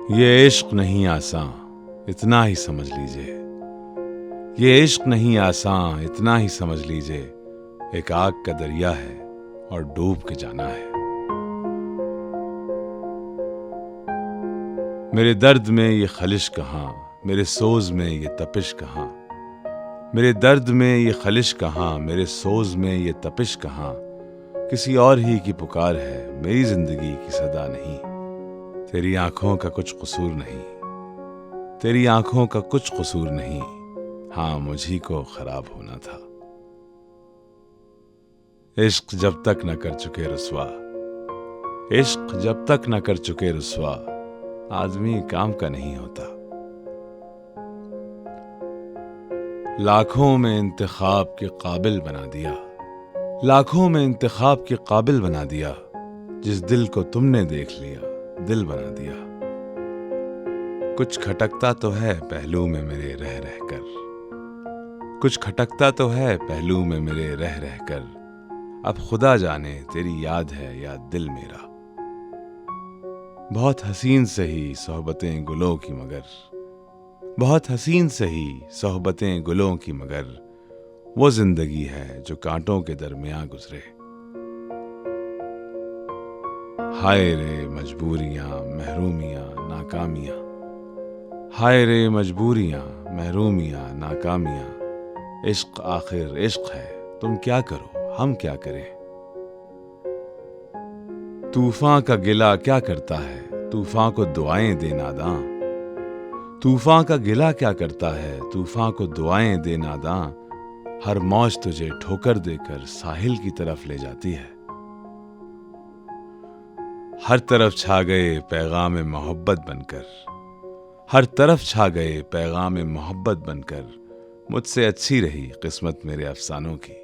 ये इश्क नहीं आसान, इतना ही समझ लीजिए। ये इश्क नहीं आसान, इतना ही समझ लीजिए। एक आग का दरिया है और डूब के जाना है। मेरे दर्द में ये खलिश कहाँ, मेरे सोज में ये तपिश कहाँ। मेरे दर्द में ये खलिश कहाँ, मेरे सोज में ये तपिश कहाँ। किसी और ही की पुकार है, मेरी जिंदगी की सदा नहीं। तेरी आंखों का कुछ कसूर नहीं, तेरी आंखों का कुछ कसूर नहीं। हाँ, मुझी को खराब होना था। इश्क जब तक न कर चुके रुसवा, इश्क जब तक न कर चुके रुसवा, आदमी काम का नहीं होता। लाखों में इंतखाब के काबिल बना दिया, लाखों में इंतखाब के काबिल बना दिया। जिस दिल को तुमने देख लिया, दिल बना दिया। कुछ खटकता तो है पहलू में मेरे रह रहकर, कुछ खटकता तो है पहलू में मेरे रह रहकर। अब खुदा जाने तेरी याद है या दिल मेरा। बहुत हसीन सही सोहबतें गुलों की मगर, बहुत हसीन सही सोहबतें गुलों की मगर। वो जिंदगी है जो कांटों के दरमियां गुजरे। हाय रे मजबूरियां, महरूमियां, नाकामियां। हाय रे मजबूरियां, महरूमियां, नाकामियां। इश्क आखिर इश्क है, तुम क्या करो हम क्या करें। तूफान का गिला क्या करता है, तूफान को दुआएं दे नादां। तूफान का गिला क्या करता है, तूफान को दुआएं दे नादां। हर मौज तुझे ठोकर देकर साहिल की तरफ ले जाती है। हर तरफ छा गए पैगाम मोहब्बत बनकर, हर तरफ छा गए पैगाम मोहब्बत बनकर। मुझसे अच्छी रही किस्मत मेरे अफसानों की।